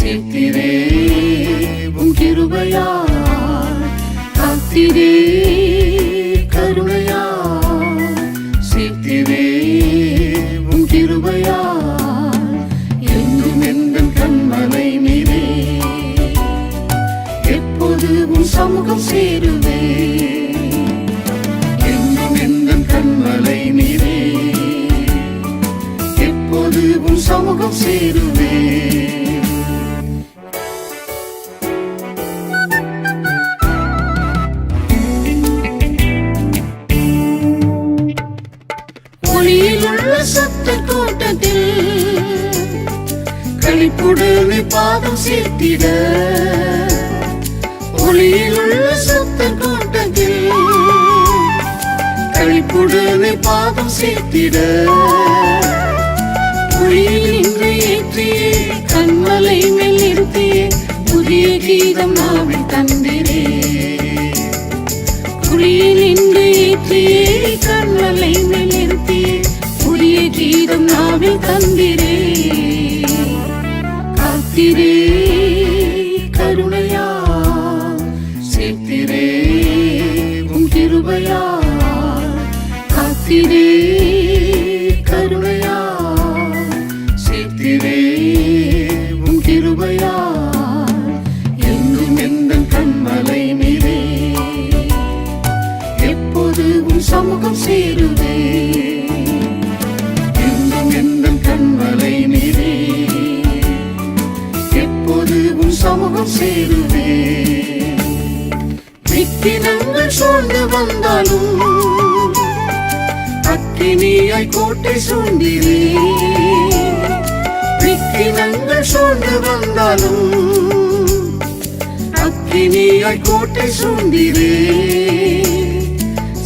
சேர்த்திரே உம் கிருபையால், காத்திரே கருணையால், சேர்த்திரே உம் கிருபையால், என்றும் எந்தன் கண்மலை மீதே எப்போது உம் சமூகம் சேருவே, என்றும் எந்தன் கண்மலை மீதே எப்போது உம் சமூகம் சேருவே. ஒளியிலுள்ள சத்த கூட்டத்தில் களிப்புடனே பாதம் சேர்த்திட, ஒளியிலுள்ள சத்த கூட்டத்தில் களிப்புடனே பாதம் சேர்த்திட, ஒளியில் இன்று ஏற்றியே கண்மலை மேல் நிறுத்தியே புதிய கீதம் நாவில் தந்திரே, ஒளியில் இன்று ஏற்றியே கண்மலை மேல் நிறுத்தியே புதிய கீதம் நாவில் தந்திரே, காத்திரே கருணையால், சேர்த்திரே உம் கிருபையால், காத்திரே கருணையால், சேர்த்திரே உம் கிருபையால், என்றும் எந்தன் கண்மலை மீதே எப்போது உம் சமூகம் சேருவே, என்றும் எந்தன் கண்மலை மீதே எப்போது உம் சமூகம் சேருவே. விக்கினங்கள் சூழ்ந்து வந்தாலும் அக்கினியாய் கோட்டை சூழ்ந்திரே, விக்கினங்கள் சூழ்ந்து வந்தாலும் அக்கினியாய் கோட்டை சூழ்ந்திரே,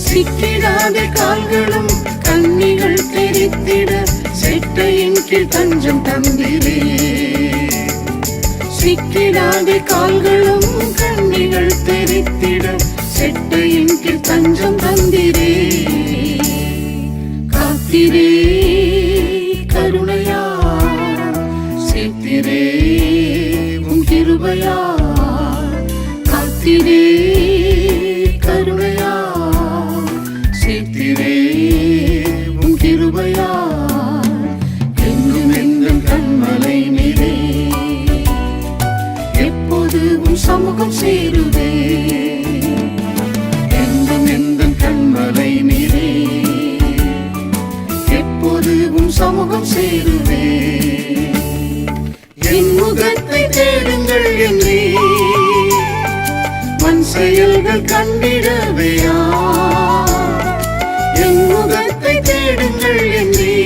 சிக்கிடாத கால்களும் கண்ணிகள் தெரித்திட செட்டையின் கீழ் தஞ்சம் தந்திரே, சிக்கிடாத கால்களும் கண்ணிகள் தெரித்திட செட்டையின் கீழ் தஞ்சம் தந்திரே, காத்திரே கருணையால், சேர்த்திரே உம் கிருபையால், காத்திரே கருணையால், சேர்த்திரே உம் கிருபையால், என்றும் எந்தன் கண்மலை மீதே எப்போது உம் சமூகம் சேருவே, என்றும் எந்தன் கண்மலை மீதே எப்போது உம் சமூகம் சேருவே. என் முகத்தை தேடுங்கள் என்றே மண் செயல்கள் கண்டிடவையா, என் முகத்தை தேடுங்கள் என்றே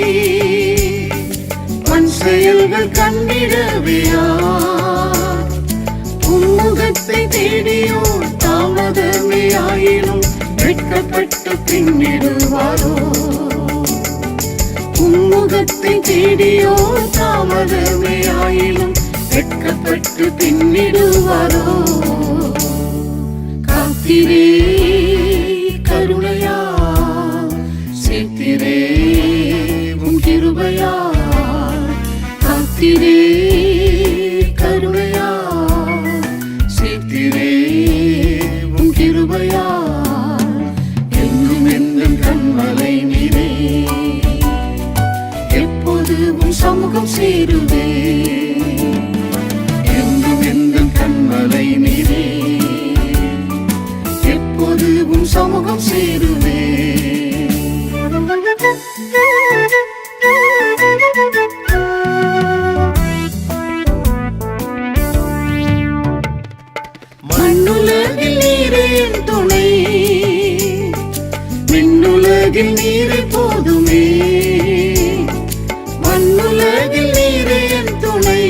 மண் செயல்கள் கண்டிடவையா, உம்முகத்தை தேடியோ தாமதமே ஆயினும் வெட்கப்பட்டு பின்னிடுவாரோ, உம்முகத்தை தேடியோ தாமதமே ஆயினும் வெட்கப்பட்டு பின்னிடுவாரோ, காத்திரே கருணையால், சேர்த்திரே உம் கிருபையால், காத்திரே கருணையால், சேர்த்திரே உம் கிருபையால், என்றும் எந்தன் கண்மலை மீதே எப்போது உம் சமூகம் சேருவே, என்றும் எந்தன் கண்மலை மீதே எப்போது உம் சமூகம் சேருவே. மண்ணுலகில் நீரே என் துணை, விண்ணுலகில் நீரே போதுமே, மண்ணுலகில் நீரே என் துணை,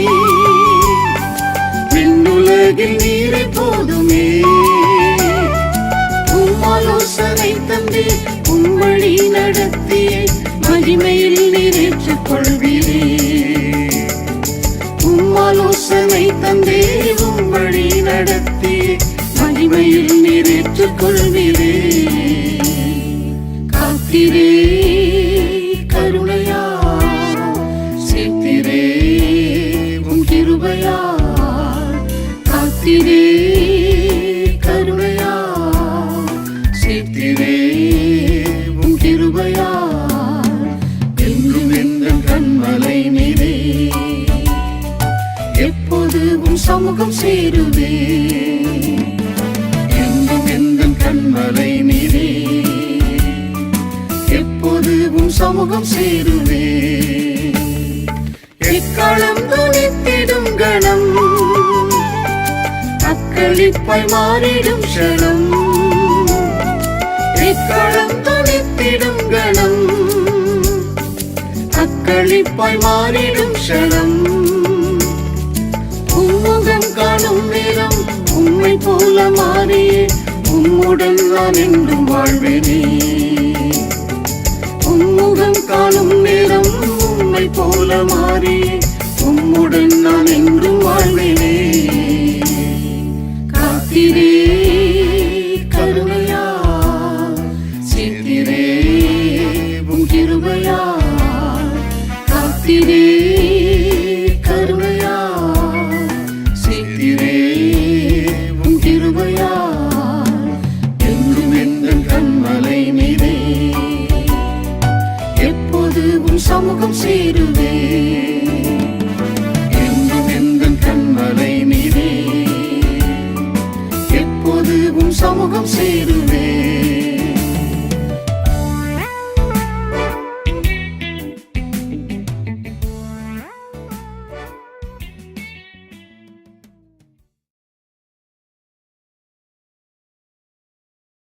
விண்ணுலகில் நீரே போதுமே, உம் ஆலோசனை தந்தே உம் வழி நடத்தியே மகிமையில் நிறைவேற்றிக் கொள்வீரே, உம் ஆலோசனை தந்தே உம் வழி நடத்தியே மகிமையில் நிறைவேற்றிக் கொள்வீரே, காத்திரே கருணையால், சேர்த்திரே உம் கிருபையால், உன் சமூகம் சேருவே. என்றும் எந்தன் கண்மலை நீரே, எப்போது உன் சமூகம் சேருவே. எக்காலம் துணித்திடும் கணம், அக்களிப்பாய் மாறிடும் க்ஷணம். எக்காலம் துணித்திடும் கணம், அக்களிப்பாய் மாறிடும் க்ஷணம். உம்முகம் காணும் நேரம் உம்மை போல மாறியே, உம்முடன் நான் என்றும் வாழ்வேனே. உம்முகம் காணும் நேரம் உம்மை போல மாறியே, உம்முடன் நான் என்றும் வாழ்வேனே. காத்திரே கருணையா, சேர்த்திரே உம் கிருபையா. காத்திரே கருணையா, சேர்த்திரே உம் கிருபையா. என்றும் எந்தன் கண்மலை நீரே, எப்போது உன் சமூகம் சேருவே.